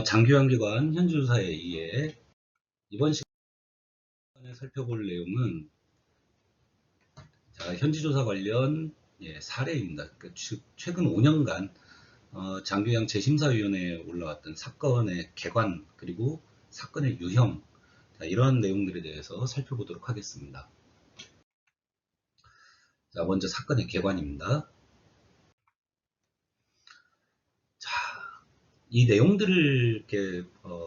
장교양기관 현지조사에 의해 이번 시간에 살펴볼 내용은 현지조사 관련 사례입니다. 그러니까 최근 5년간 장교양 재심사위원회에 올라왔던 사건의 개관 그리고 사건의 유형 이러한 내용들에 대해서 살펴보도록 하겠습니다. 먼저 사건의 개관입니다. 이 내용들을 이렇게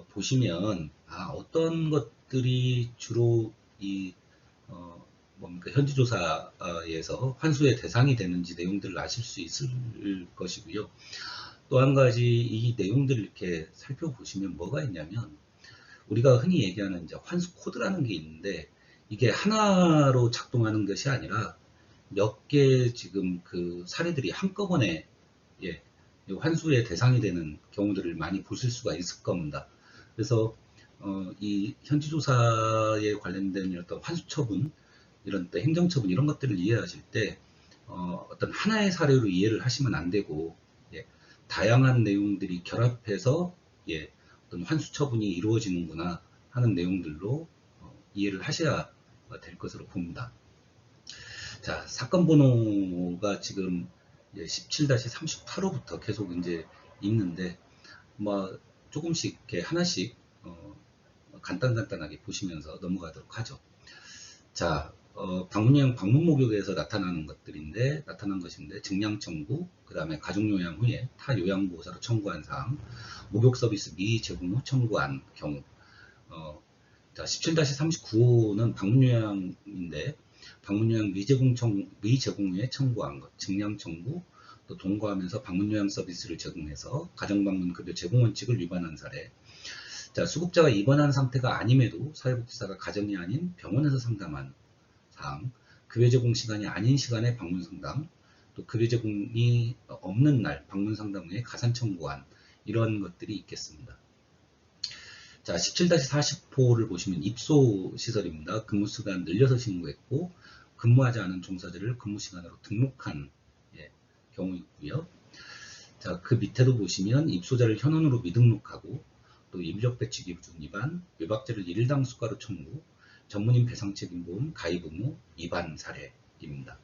보시면 어떤 것들이 주로 이 현지조사에서 환수의 대상이 되는지 내용들을 아실 수 있을 것이고요. 또 한 가지 이 내용들을 이렇게 살펴보시면 뭐가 있냐면 우리가 흔히 얘기하는 이제 환수 코드라는 게 있는데 이게 하나로 작동하는 것이 아니라 몇 개 지금 그 사례들이 한꺼번에 환수의 대상이 되는 경우들을 많이 보실 수가 있을 겁니다. 그래서 이 현지조사에 관련된 어떤 환수처분, 이런 행정처분 이런 것들을 이해하실 때 어떤 하나의 사례로 이해를 하시면 안 되고 다양한 내용들이 결합해서 어떤 환수처분이 이루어지는구나 하는 내용들로 이해를 하셔야 될 것으로 봅니다. 자, 사건 번호가 지금 17-38호부터 계속 이제 있는데 조금씩 이렇게 하나씩 간단하게 보시면서 넘어가도록 하죠. 자, 방문형 방문 목욕에서 나타난 것인데 증량 청구, 그 다음에 가족 요양 후에 타 요양보호사로 청구한 사항, 목욕 서비스 미제공 후 청구한 경우. 자, 17-39호는 방문 요양인데 방문 요양 미제공 후에 청구한 것, 증량 청구, 또 동거하면서 방문 요양 서비스를 제공해서 가정방문 급여 제공 원칙을 위반한 사례. 자, 수급자가 입원한 상태가 아님에도 사회복지사가 가정이 아닌 병원에서 상담한 사항, 급여 제공 시간이 아닌 시간에 방문 상담, 또 급여 제공이 없는 날 방문 상담 후에 가산 청구한 이런 것들이 있겠습니다. 자, 17-40호를 보시면 입소 시설입니다. 근무 시간 늘려서 신고했고 근무하지 않은 종사자를 근무 시간으로 등록한 경우 있고요. 자, 그 밑에도 보시면 입소자를 현원으로 미등록하고 또 인력 배치 기준 위반, 외박제를 일당 수가로 청구, 전문인 배상책임보험 가입 의무 위반 사례입니다.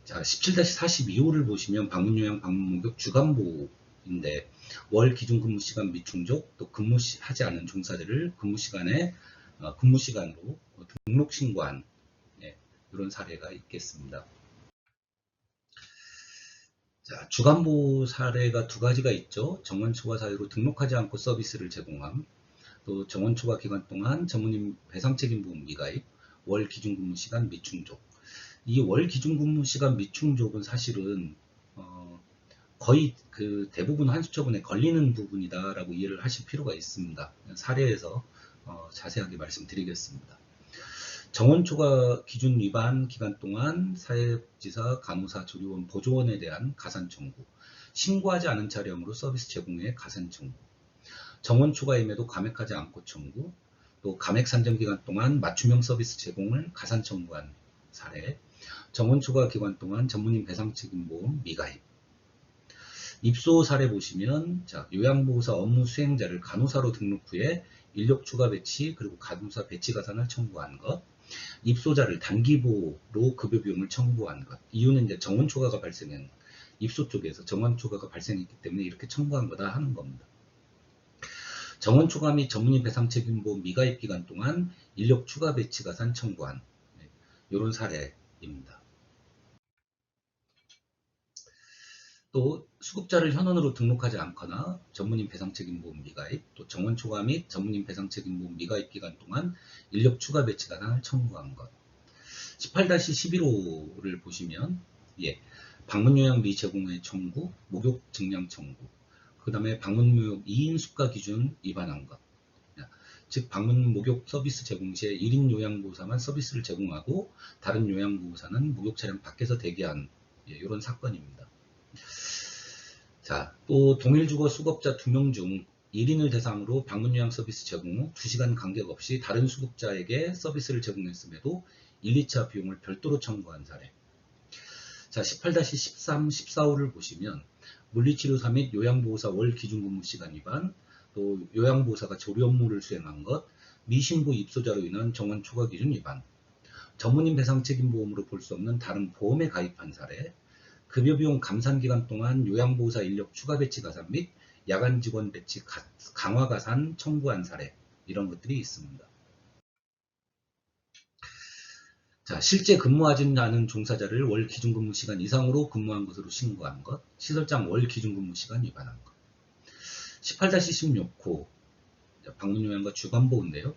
자, 17-42호를 보시면 방문요양 방문목욕 주간보호인데 월 기준 근무시간 미충족, 또 근무하지 않은 종사자를 근무시간으로 등록 신고한 이런 사례가 있겠습니다. 자, 주간보호 사례가 두 가지가 있죠. 정원 초과 사유로 등록하지 않고 서비스를 제공함, 또 정원 초과 기간 동안 전문인 배상책임보험 미가입, 월 기준 근무시간 미충족. 이 월 기준 근무시간 미충족은 사실은 거의 그 대부분 환수처분에 걸리는 부분이다라고 이해를 하실 필요가 있습니다. 사례에서 자세하게 말씀드리겠습니다. 정원 초과 기준 위반 기간 동안 사회복지사, 간호사, 조리원, 보조원에 대한 가산 청구, 신고하지 않은 차량으로 서비스 제공에 가산 청구, 정원 초과임에도 감액하지 않고 청구, 또 감액 산정 기간 동안 맞춤형 서비스 제공을 가산 청구한 사례, 정원 초과 기간 동안 전문인 배상책임보험 미가입. 입소 사례 보시면 자, 요양보호사 업무 수행자를 간호사로 등록 후에 인력 추가 배치 그리고 간호사 배치 가산을 청구한 것, 입소자를 단기보로 급여 비용을 청구한 것. 이유는 이제 정원 초과가 발생한 입소 쪽에서 정원 초과가 발생했기 때문에 이렇게 청구한 거다 하는 겁니다. 정원 초과 및 전문인 배상책임보험 미가입 기간 동안 인력 추가 배치 가산 청구한 이런 사례입니다. 또 수급자를 현원으로 등록하지 않거나 전문인 배상책임보험 미가입, 또 정원 초과 및 전문인 배상책임보험 미가입 기간 동안 인력 추가 배치 가산을 청구한 것. 18-11호를 보시면 방문요양 미제공의 청구, 목욕 증량 청구, 그 다음에 방문목욕 2인 수가 기준 위반한 것. 즉 방문 목욕 서비스 제공 시에 1인 요양보호사만 서비스를 제공하고 다른 요양보호사는 목욕 차량 밖에서 대기한 이런 사건입니다. 자, 또 동일 주거 수급자 2명 중 1인을 대상으로 방문요양 서비스 제공 후 2시간 간격 없이 다른 수급자에게 서비스를 제공했음에도 1, 2차 비용을 별도로 청구한 사례. 자, 18-13, 14호를 보시면 물리치료사 및 요양보호사 월 기준근무 시간 위반, 또 요양보호사가 조리 업무를 수행한 것, 미신고 입소자로 인한 정원 초과 기준 위반, 전문인 배상 책임 보험으로 볼 수 없는 다른 보험에 가입한 사례, 급여 비용 감산 기간 동안 요양보호사 인력 추가 배치 가산 및 야간 직원 배치 강화 가산 청구한 사례, 이런 것들이 있습니다. 자, 실제 근무하지 않은 종사자를 월 기준근무 시간 이상으로 근무한 것으로 신고한 것, 시설장 월 기준근무 시간 위반한 것. 18-16호 방문요양과 주간보호인데요.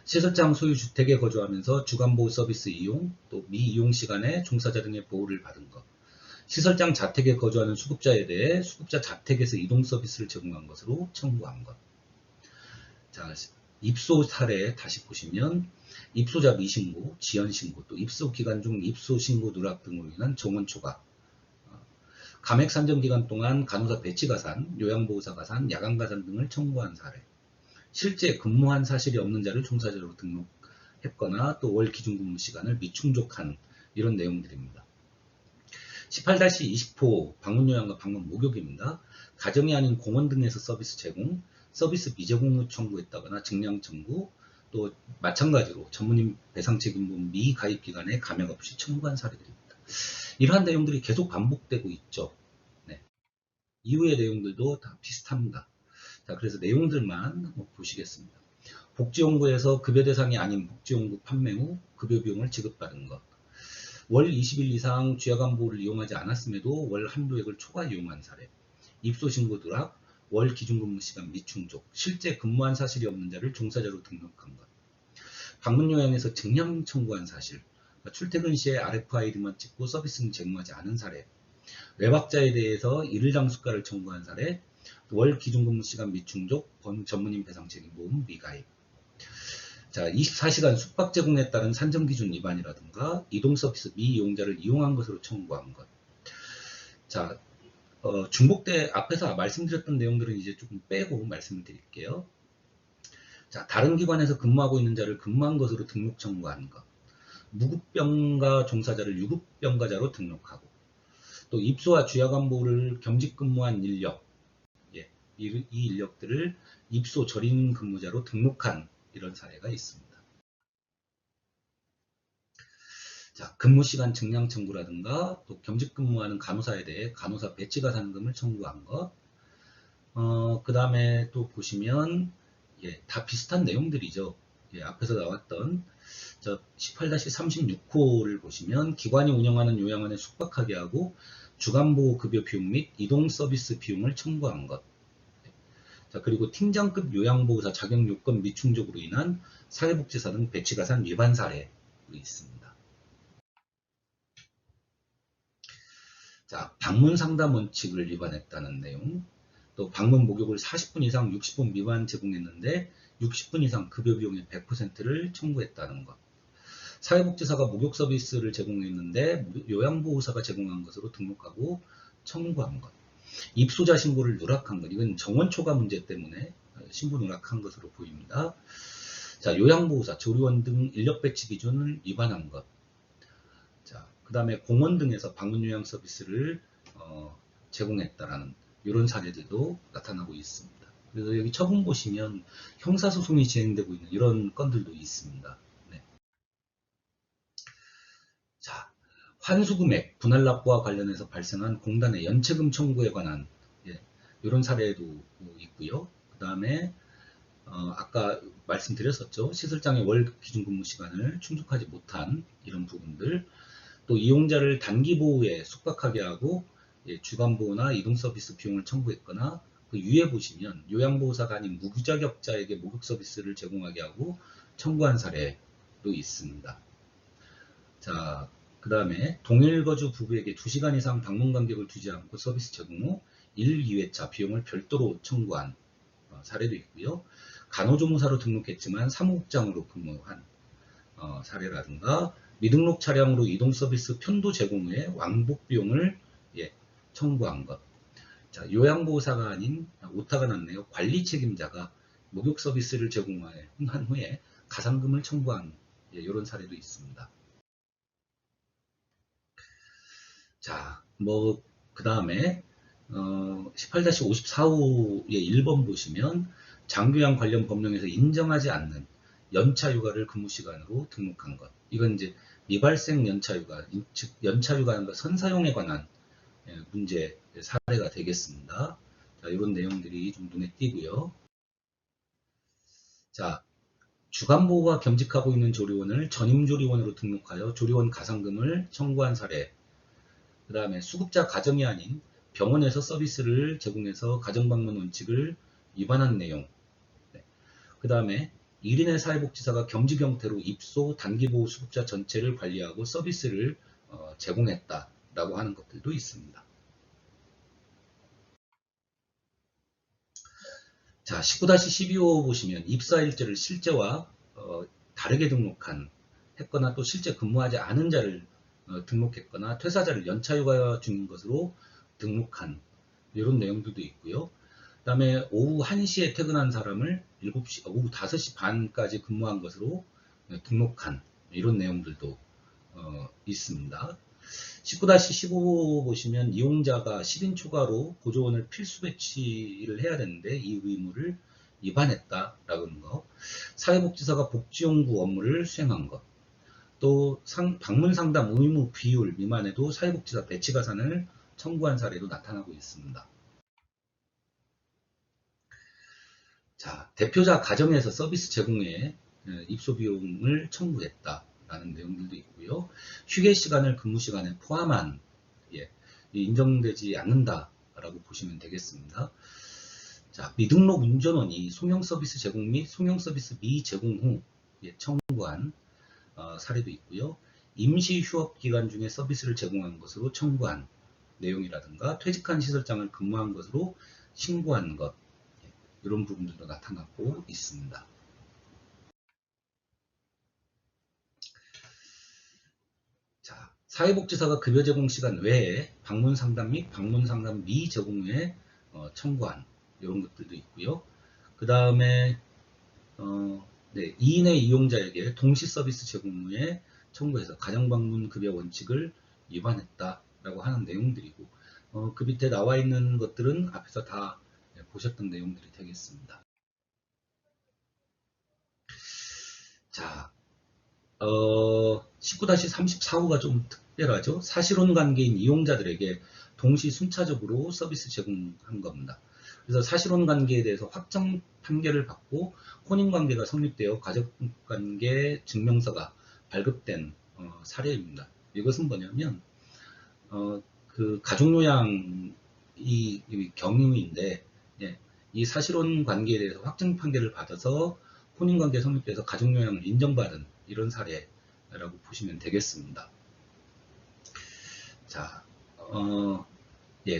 시설장 소유 주택에 거주하면서 주간보호 서비스 이용, 또 미이용 시간에 종사자 등의 보호를 받은 것. 시설장 자택에 거주하는 수급자에 대해 수급자 자택에서 이동 서비스를 제공한 것으로 청구한 것. 자, 입소 사례 다시 보시면 입소자 미신고, 지연신고, 또 입소 기간 중 입소 신고 누락 등으로 인한 정원 초과, 감액 산정 기간 동안 간호사 배치 가산, 요양보호사 가산, 야간 가산 등을 청구한 사례, 실제 근무한 사실이 없는 자를 종사자로 등록했거나 또 월 기준 근무 시간을 미충족한 이런 내용들입니다. 18-20호 방문요양과 방문 목욕입니다. 가정이 아닌 공원 등에서 서비스 제공, 서비스 미제공을 청구했다거나 증량 청구, 또 마찬가지로 전문인 배상 책임보험 미가입 기간에 감액 없이 청구한 사례들입니다. 이러한 내용들이 계속 반복되고 있죠. 네. 이후의 내용들도 다 비슷합니다. 자, 그래서 내용들만 한번 보시겠습니다. 복지용구에서 급여 대상이 아닌 복지용구 판매 후 급여 비용을 지급받은 것. 월 20일 이상 주야간보호를 이용하지 않았음에도 월 한도액을 초과 이용한 사례. 입소신고 누락, 월 기준근무시간 미충족, 실제 근무한 사실이 없는 자를 종사자로 등록한 것. 방문요양에서 증량 청구한 사실, 출퇴근 시에 RFID만 찍고 서비스는 제공하지 않은 사례. 외박자에 대해서 일일당 수가를 청구한 사례, 월 기준근무시간 미충족, 전문인 배상책임보험 미가입. 자, 24시간 숙박 제공에 따른 산정기준 위반이라든가 이동서비스 미이용자를 이용한 것으로 청구한 것. 자, 중복돼 앞에서 말씀드렸던 내용들은 이제 조금 빼고 말씀을 드릴게요. 자, 다른 기관에서 근무하고 있는 자를 근무한 것으로 등록 청구한 것. 무급병가 종사자를 유급병가자로 등록하고, 또 입소와 주야간보호를 겸직 근무한 인력, 이 인력들을 입소 절인 근무자로 등록한 이런 사례가 있습니다. 자, 근무시간 증량 청구라든가 또 겸직 근무하는 간호사에 대해 간호사 배치 가산금을 청구한 것. 그 다음에 또 보시면 다 비슷한 내용들이죠. 앞에서 나왔던 18-36호를 보시면 기관이 운영하는 요양원에 숙박하게 하고 주간보호 급여 비용 및 이동 서비스 비용을 청구한 것. 자, 그리고 팀장급 요양보호사 자격 요건 미충족으로 인한 사회복지사 등 배치가산 위반 사례도 있습니다. 자, 방문 상담 원칙을 위반했다는 내용, 또 방문 목욕을 40분 이상 60분 미만 제공했는데 60분 이상 급여 비용의 100%를 청구했다는 것. 사회복지사가 목욕 서비스를 제공했는데 요양보호사가 제공한 것으로 등록하고 청구한 것. 입소자 신고를 누락한 것. 이건 정원 초과 문제 때문에 신고 누락한 것으로 보입니다. 자, 요양보호사, 조리원 등 인력 배치 기준을 위반한 것. 자, 그 다음에 공원 등에서 방문요양 서비스를 제공했다라는 이런 사례들도 나타나고 있습니다. 그래서 여기 처분 보시면 형사소송이 진행되고 있는 이런 건들도 있습니다. 네. 자, 환수금액 분할 납부와 관련해서 발생한 공단의 연체금 청구에 관한 이런 사례도 있고요. 그 다음에 아까 말씀드렸었죠. 시설장의 월 기준 근무 시간을 충족하지 못한 이런 부분들, 또 이용자를 단기 보호에 숙박하게 하고 주간보호나 이동 서비스 비용을 청구했거나 그 위에 보시면 요양보호사가 아닌 무자격자에게 목욕 서비스를 제공하게 하고 청구한 사례도 있습니다. 자, 그 다음에 동일 거주 부부에게 2시간 이상 방문 간격을 두지 않고 서비스 제공 후 1, 2회차 비용을 별도로 청구한 사례도 있고요. 간호조무사로 등록했지만 사무국장으로 근무한 사례라든가 미등록 차량으로 이동 서비스 편도 제공 후에 왕복 비용을 청구한 것. 자, 요양보호사가 아닌 오타가 났네요. 관리 책임자가 목욕 서비스를 제공한 후에 가산금을 청구한 이런 사례도 있습니다. 자, 그 다음에 18-54호의 1번 보시면 장교양 관련 법령에서 인정하지 않는 연차휴가를 근무시간으로 등록한 것. 이건 이제 미발생 연차휴가, 즉 연차휴가는 선사용에 관한 문제 사례가 되겠습니다. 자, 이런 내용들이 좀 눈에 띄고요. 자, 주간보호가 겸직하고 있는 조리원을 전임조리원으로 등록하여 조리원 가상금을 청구한 사례. 그 다음에 수급자 가정이 아닌 병원에서 서비스를 제공해서 가정방문 원칙을 위반한 내용. 그 다음에 1인의 사회복지사가 겸직 형태로 입소, 단기보호 수급자 전체를 관리하고 서비스를 제공했다라고 하는 것들도 있습니다. 자, 19-12호 보시면 입사일자를 실제와 다르게 했거나 또 실제 근무하지 않은 자를 등록했거나 퇴사자를 연차휴가 중인 것으로 등록한 이런 내용들도 있고요. 그 다음에 오후 1시에 퇴근한 사람을 오후 5시 반까지 근무한 것으로 등록한 이런 내용들도 있습니다. 19-15 보시면 이용자가 10인 초과로 보조원을 필수 배치를 해야 되는데 이 의무를 위반했다라고 하는 거. 사회복지사가 복지연구 업무를 수행한 것. 또 방문 상담 의무 비율 미만에도 사회복지사 배치 가산을 청구한 사례도 나타나고 있습니다. 자, 대표자 가정에서 서비스 제공에 입소 비용을 청구했다라는 내용들도 있고요. 휴게 시간을 근무 시간에 포함한 인정되지 않는다라고 보시면 되겠습니다. 자, 미등록 운전원이 송영 서비스 제공 및 송영 서비스 미제공 후 청구한 사례도 있고요. 임시 휴업 기간 중에 서비스를 제공한 것으로 청구한 내용이라든가 퇴직한 시설장을 근무한 것으로 신고한 것, 이런 부분들도 나타나고 있습니다. 자, 사회복지사가 급여 제공 시간 외에 방문 상담 및 방문 상담 미제공 후에 청구한 이런 것들도 있고요. 그 다음에 2인의 이용자에게 동시 서비스 제공 후에 청구해서 가정방문 급여 원칙을 위반했다라고 하는 내용들이고, 그 밑에 나와 있는 것들은 앞에서 다 보셨던 내용들이 되겠습니다. 자, 19-34호가 좀 특별하죠. 사실혼 관계인 이용자들에게 동시 순차적으로 서비스 제공한 겁니다. 그래서 사실혼 관계에 대해서 확정 판결을 받고 혼인관계가 성립되어 가족관계 증명서가 발급된 사례입니다. 이것은 뭐냐면 그 가족요양 이 경유인데 이 사실혼 관계에 대해서 확정 판결을 받아서 혼인관계 성립돼서 가족요양을 인정받은 이런 사례라고 보시면 되겠습니다. 자,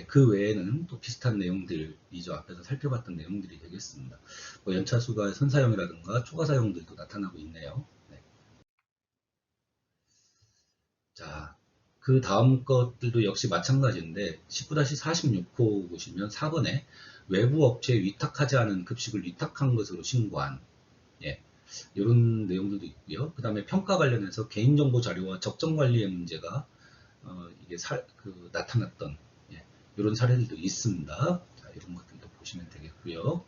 그 외에는 또 비슷한 내용들이죠. 앞에서 살펴봤던 내용들이 되겠습니다. 뭐 연차수가 선사용이라든가 초과사용들도 나타나고 있네요. 자, 그 다음 것들도 역시 마찬가지인데 19-46호 보시면 4번에 외부 업체에 위탁하지 않은 급식을 위탁한 것으로 신고한 이런 내용들도 있고요. 그 다음에 평가 관련해서 개인정보 자료와 적정관리의 문제가 이게 나타났던 이런 사례들도 있습니다. 자, 이런 것들도 보시면 되겠고요.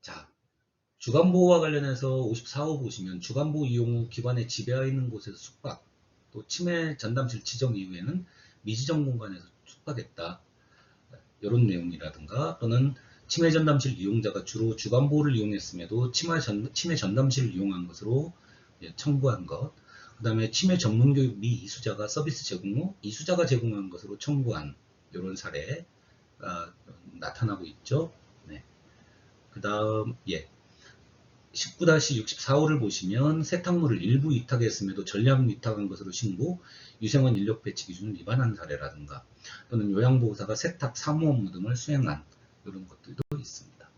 자, 주간보호와 관련해서 54호 보시면 주간보호 이용 후 기관의 지배하에 있는 곳에서 숙박, 또 치매 전담실 지정 이후에는 미지정 공간에서 숙박했다. 이런 내용이라든가 또는 치매 전담실 이용자가 주로 주간보호를 이용했음에도 치매 전담실을 이용한 것으로 청구한 것. 그 다음에 치매 전문교육 미 이수자가 서비스 제공 후 이수자가 제공한 것으로 청구한 이런 사례가 나타나고 있죠. 네. 그 다음 19-64호를 보시면 세탁물을 일부 위탁했음에도 전량 위탁한 것으로 신고 유생원 인력 배치 기준을 위반한 사례라든가 또는 요양보호사가 세탁 사무 업무 등을 수행한 이런 것들도 있습니다.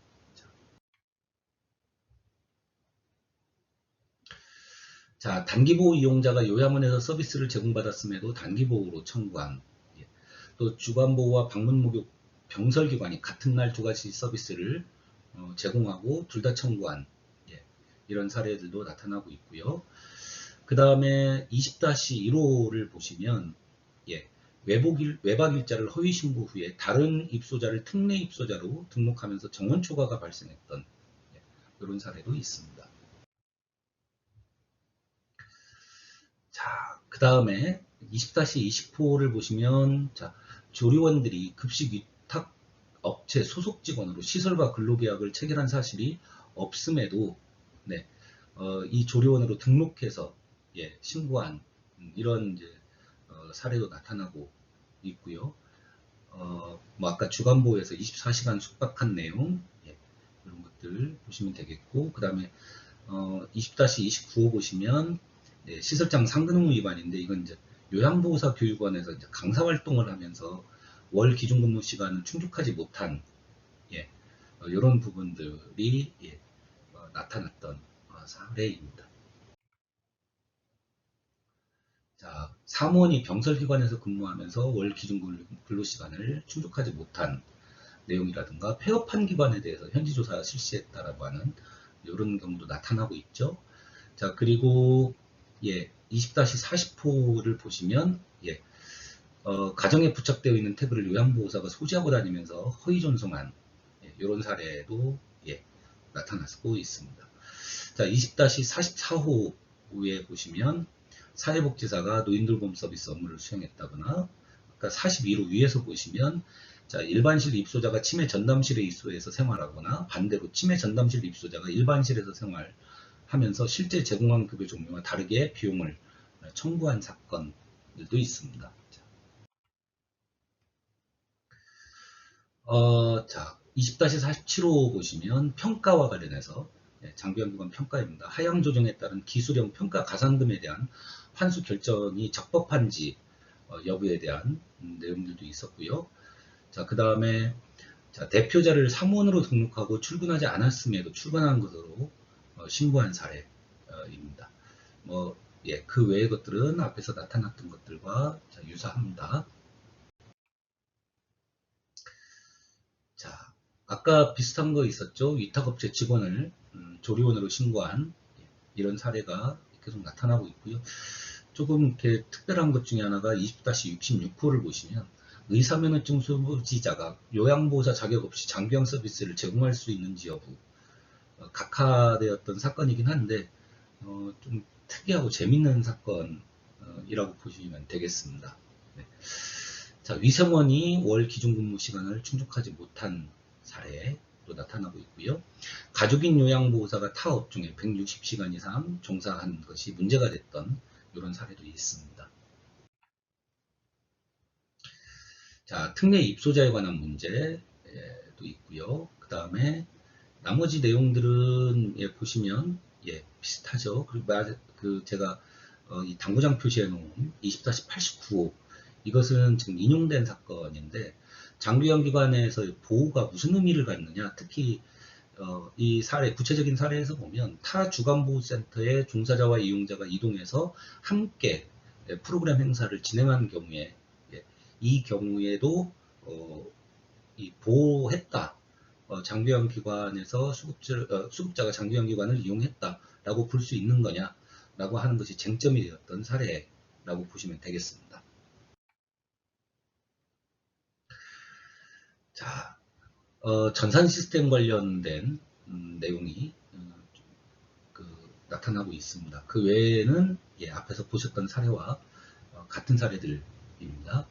자, 단기보호 이용자가 요양원에서 서비스를 제공받았음에도 단기보호로 청구한, 또 주간보호와 방문목욕 병설기관이 같은 날 두 가지 서비스를 제공하고 둘 다 청구한 이런 사례들도 나타나고 있고요. 그 다음에 20-1호를 보시면 외박 일자를 허위 신고 후에 다른 입소자를 특례 입소자로 등록하면서 정원 초과가 발생했던 이런 사례도 있습니다. 자, 그 다음에 20-20호를 보시면, 자, 조리원들이 급식 위탁 업체 소속 직원으로 시설과 근로계약을 체결한 사실이 없음에도, 네, 이 조리원으로 등록해서, 예, 신고한, 이런 이제, 사례도 나타나고 있고요. 뭐 아까 주간보호에서 24시간 숙박한 내용, 예, 이런 것들 보시면 되겠고, 그 다음에 20-29호 보시면, 네, 시설장 상근의무 위반인데, 이건 이제 요양보호사 교육원에서 이제 강사 활동을 하면서 월 기준근무 시간을 충족하지 못한, 예, 이런 부분들이, 예, 나타났던 사례입니다. 자, 사무원이 병설기관에서 근무하면서 월 기준 근로시간을 충족하지 못한 내용이라든가, 폐업한 기관에 대해서 현지조사 실시했다라고 하는 이런 경우도 나타나고 있죠. 자, 그리고 예, 20-40호를 보시면, 예, 가정에 부착되어 있는 태그를 요양보호사가 소지하고 다니면서 허위 전송한, 예, 이런 사례도, 예, 나타나고 있습니다. 자, 20-44호에 보시면 사회복지사가 노인돌봄 서비스 업무를 수행했다거나, 그러니까 42호 위에서 보시면, 자, 일반실 입소자가 치매 전담실에 입소해서 생활하거나, 반대로 치매 전담실 입소자가 일반실에서 생활하면서 실제 제공한 급여 종류와 다르게 비용을 청구한 사건들도 있습니다. 자, 20-47호 보시면 평가와 관련해서, 장기연구관 평가입니다. 하향 조정에 따른 기술형 평가 가산금에 대한 환수 결정이 적법한지 여부에 대한 내용들도 있었고요. 자, 그 다음에 자, 대표자를 사무원으로 등록하고 출근하지 않았음에도 출근한 것으로 신고한 사례입니다. 뭐, 예, 그 외의 것들은 앞에서 나타났던 것들과 유사합니다. 자, 아까 비슷한 거 있었죠? 위탁업체 직원을 조리원으로 신고한, 예, 이런 사례가 계속 나타나고 있고요. 조금 이렇게 특별한 것 중에 하나가 20-66호를 보시면, 의사면허증 소지자가 요양보호사 자격 없이 장기형 서비스를 제공할 수 있는지 여부, 각하되었던 사건이긴 한데, 좀 특이하고 재밌는 사건이라고 보시면 되겠습니다. 네. 자, 위생원이 월 기준근무 시간을 충족하지 못한 사례도 나타나고 있고요. 가족인 요양보호사가 타 업종에 160시간 이상 종사한 것이 문제가 됐던 이런 사례도 있습니다. 자, 특례 입소자에 관한 문제도 있고요. 그 다음에 나머지 내용들은, 예, 보시면, 예, 비슷하죠. 그리고 제가 이 당구장 표시해 놓은 20-89호, 이것은 지금 인용된 사건인데, 장기영기관에서 보호가 무슨 의미를 갖느냐, 특히 이 사례, 구체적인 사례에서 보면 타 주간보호센터의 종사자와 이용자가 이동해서 함께, 예, 프로그램 행사를 진행하는 경우에, 예, 이 경우에도 이 보호했다, 장기영 기관에서 수급자가 장기영 기관을 이용했다라고 볼 수 있는 거냐라고 하는 것이 쟁점이 되었던 사례라고 보시면 되겠습니다. 자, 전산 시스템 관련된 내용이 나타나고 있습니다. 그 외에는, 예, 앞에서 보셨던 사례와 같은 사례들입니다.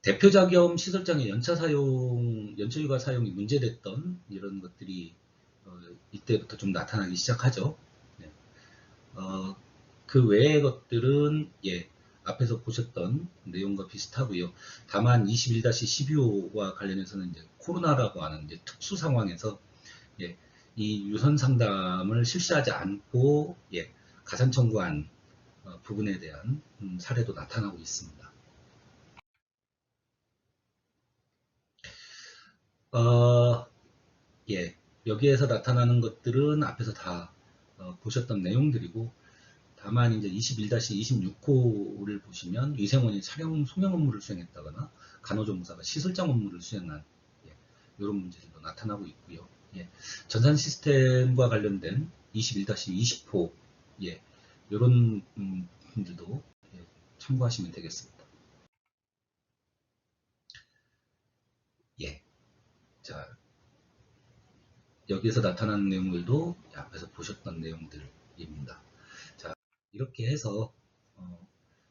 대표자 겸 시설장의 연차휴가 사용이 문제됐던 이런 것들이 이때부터 좀 나타나기 시작하죠. 네. 그 외의 것들은, 예, 앞에서 보셨던 내용과 비슷하고요. 다만 21-12호와 관련해서는 이제 코로나라고 하는 이제 특수 상황에서, 예, 이 유선 상담을 실시하지 않고, 예, 가산 청구한 부분에 대한 사례도 나타나고 있습니다. 예, 여기에서 나타나는 것들은 앞에서 다 보셨던 내용들이고, 다만 이제 21-26호를 보시면 위생원이 촬영 송영 업무를 수행했다거나 간호조무사가 시설장 업무를 수행한, 예, 이런 문제들도 나타나고 있고요. 예, 전산 시스템과 관련된 21-20호, 예, 이런 분들도, 예, 참고하시면 되겠습니다. 예. 자, 여기에서 나타나는 내용들도 앞에서 보셨던 내용들입니다. 자, 이렇게 해서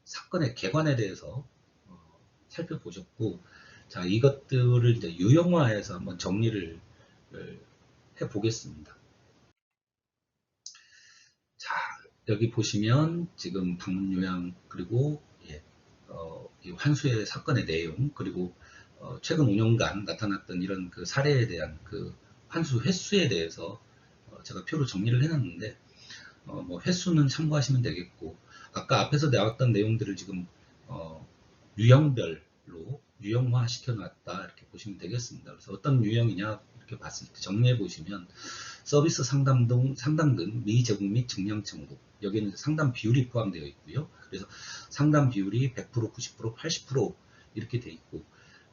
사건의 개관에 대해서 살펴보셨고, 자, 이것들을 이제 유형화해서 한번 정리를 해 보겠습니다. 자, 여기 보시면 지금 방문 요양, 그리고 이 환수의 사건의 내용, 그리고 최근 5년간 나타났던 이런 그 사례에 대한 그 환수 횟수에 대해서 제가 표로 정리를 해놨는데, 뭐 횟수는 참고하시면 되겠고, 아까 앞에서 나왔던 내용들을 지금 유형별로 유형화 시켜놨다 이렇게 보시면 되겠습니다. 그래서 어떤 유형이냐 이렇게 봤을 때 정리해 보시면, 서비스 상담금 미제공 및 증량 청구, 여기는 상담 비율이 포함되어 있고요. 그래서 상담 비율이 100%, 90%, 80% 이렇게 되어 있고,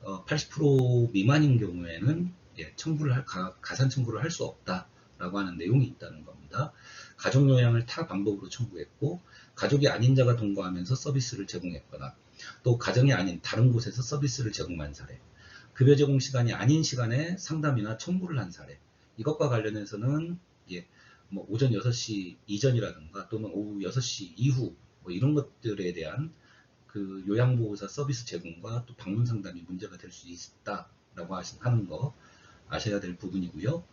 80% 미만인 경우에는 청구를 가산 청구를 할 수 없다라고 하는 내용이 있다는 겁니다. 가족 요양을 타 방법으로 청구했고, 가족이 아닌 자가 동거하면서 서비스를 제공했거나, 또 가정이 아닌 다른 곳에서 서비스를 제공한 사례, 급여 제공 시간이 아닌 시간에 상담이나 청구를 한 사례, 이것과 관련해서는 뭐 오전 6시 이전이라든가 또는 오후 6시 이후 뭐 이런 것들에 대한 그 요양보호사 서비스 제공과 또 방문 상담이 문제가 될 수 있다라고 하는 거 아셔야 될 부분이고요.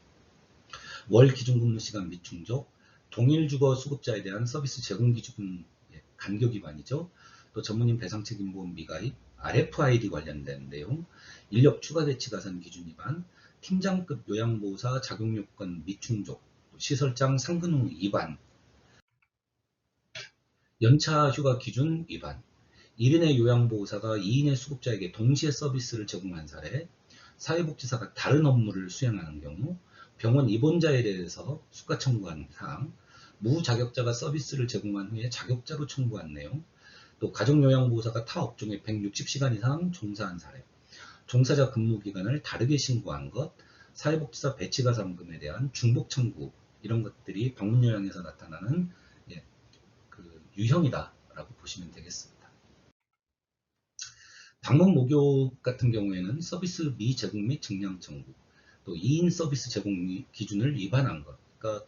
월 기준 근무 시간 및 충족, 동일 주거 수급자에 대한 서비스 제공 기준 간격 위반이죠. 또 전문인 배상 책임 보험 미가입, RFID 관련된 내용, 인력 추가 배치 가산 기준 위반, 팀장급 요양보호사 작용 요건 미충족, 시설장 상근후 위반, 연차 휴가 기준 위반, 1인의 요양보호사가 2인의 수급자에게 동시에 서비스를 제공한 사례, 사회복지사가 다른 업무를 수행하는 경우, 병원 입원자에 대해서 수가 청구한 사항, 무자격자가 서비스를 제공한 후에 자격자로 청구한 내용, 또 가족요양보호사가 타 업종에 160시간 이상 종사한 사례, 종사자 근무 기간을 다르게 신고한 것, 사회복지사 배치가산금에 대한 중복 청구, 이런 것들이 방문요양에서 나타나는 그 유형이다라고 보시면 되겠습니다. 방문 목욕 같은 경우에는 서비스 미제공 및 증량 청구, 또 2인 서비스 제공 기준을 위반한 것. 그러니까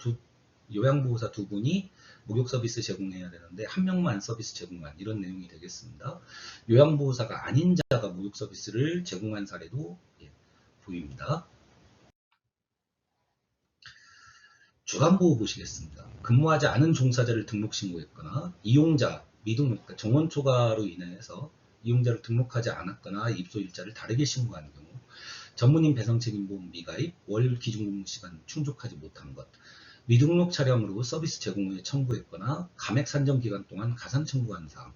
요양보호사 두 분이 목욕 서비스 제공해야 되는데 한 명만 서비스 제공한 이런 내용이 되겠습니다. 요양보호사가 아닌 자가 목욕 서비스를 제공한 사례도 보입니다. 주간보호 보시겠습니다. 근무하지 않은 종사자를 등록 신고했거나 이용자 미등록, 그러니까 정원 초과로 인해서 이용자를 등록하지 않았거나 입소일자를 다르게 신고한 경우, 전문인 배상책임보험 미가입, 월 기준근무시간 충족하지 못한 것, 미등록 차량으로 서비스 제공 후에 청구했거나 감액 산정 기간 동안 가산 청구한 사항,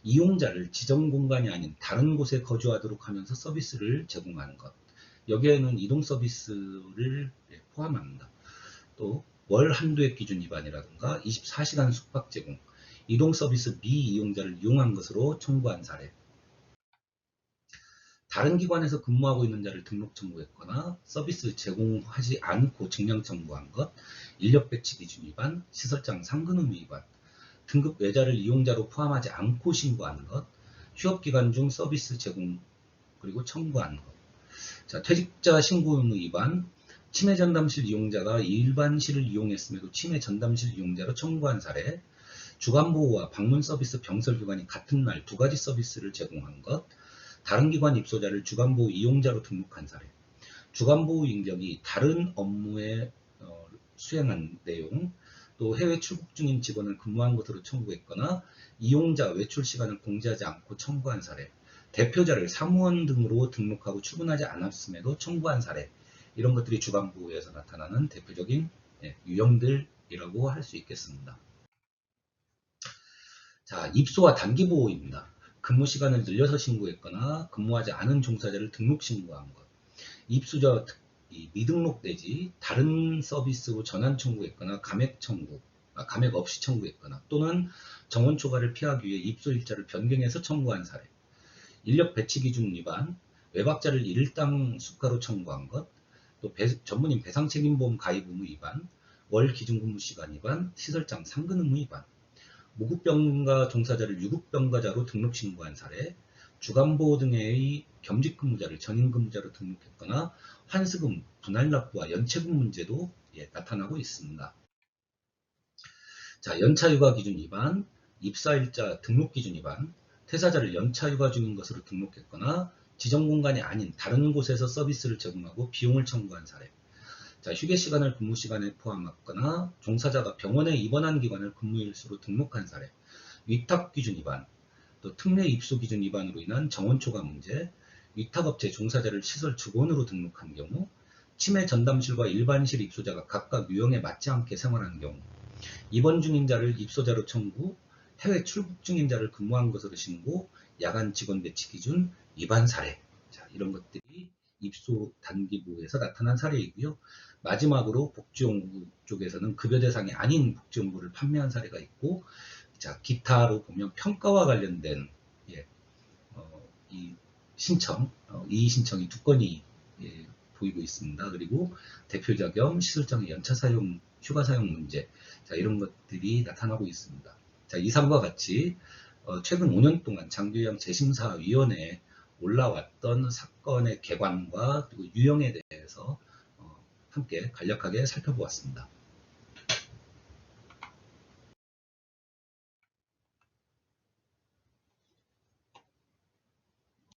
이용자를 지정 공간이 아닌 다른 곳에 거주하도록 하면서 서비스를 제공하는 것, 여기에는 이동 서비스를 포함합니다. 또 월 한도액 기준 위반이라든가 24시간 숙박 제공, 이동 서비스 미이용자를 이용한 것으로 청구한 사례, 다른 기관에서 근무하고 있는 자를 등록 청구했거나 서비스 제공하지 않고 증명 청구한 것, 인력 배치 기준 위반, 시설장 상근음 위반, 등급 외자를 이용자로 포함하지 않고 신고한 것, 휴업기간 중 서비스 제공 그리고 청구한 것. 자, 퇴직자 신고 의무 위반, 치매 전담실 이용자가 일반실을 이용했음에도 치매 전담실 이용자로 청구한 사례, 주간보호와 방문 서비스 병설기관이 같은 날 두 가지 서비스를 제공한 것, 다른 기관 입소자를 주간보호 이용자로 등록한 사례, 주간보호 인력이 다른 업무에 수행한 내용, 또 해외 출국 중인 직원을 근무한 것으로 청구했거나 이용자 외출 시간을 공지하지 않고 청구한 사례, 대표자를 사무원 등으로 등록하고 출근하지 않았음에도 청구한 사례, 이런 것들이 주간보호에서 나타나는 대표적인 유형들이라고 할 수 있겠습니다. 자, 입소와 단기보호입니다. 근무 시간을 늘려서 신고했거나 근무하지 않은 종사자를 등록 신고한 것, 입소자 미등록 내지 다른 서비스로 전환 청구했거나 감액 없이 청구했거나 또는 정원 초과를 피하기 위해 입소 일자를 변경해서 청구한 사례, 인력 배치 기준 위반, 외박자를 일당 수가로 청구한 것, 또 전문인 배상책임보험 가입 의무 위반, 월 기준근무 시간 위반, 시설장 상근 의무 위반, 무급병가 종사자를 유급병가자로 등록 신고한 사례, 주간보호 등의 겸직근무자를 전임근무자로 등록했거나 환수금, 분할납부와 연체금 문제도 나타나고 있습니다. 자, 연차휴가 기준 위반, 입사일자 등록 기준 위반, 퇴사자를 연차휴가 중인 것으로 등록했거나 지정공간이 아닌 다른 곳에서 서비스를 제공하고 비용을 청구한 사례. 자, 휴게 시간을 근무 시간에 포함하거나 종사자가 병원에 입원한 기간을 근무일수로 등록한 사례. 위탁 기준 위반, 또 특례 입소 기준 위반으로 인한 정원 초과 문제, 위탁업체 종사자를 시설 직원으로 등록한 경우, 치매 전담실과 일반실 입소자가 각각 유형에 맞지 않게 생활한 경우, 입원 중인자를 입소자로 청구, 해외 출국 중인자를 근무한 것으로 신고, 야간 직원 배치 기준 위반 사례. 자, 이런 것들이 입소 단기부에서 나타난 사례이고요. 마지막으로 복지용구 쪽에서는 급여 대상이 아닌 복지용구를 판매한 사례가 있고, 자, 기타로 보면 평가와 관련된 이 신청, 이의 신청이 두 건이 보이고 있습니다. 그리고 대표자 겸 시설장의 연차 사용, 휴가 사용 문제, 자, 이런 것들이 나타나고 있습니다. 자, 이상과 같이 최근 5년 동안 장교형 재심사위원회에 올라왔던 사건의 개관과 그리고 유형에 대해서 함께 간략하게 살펴보았습니다.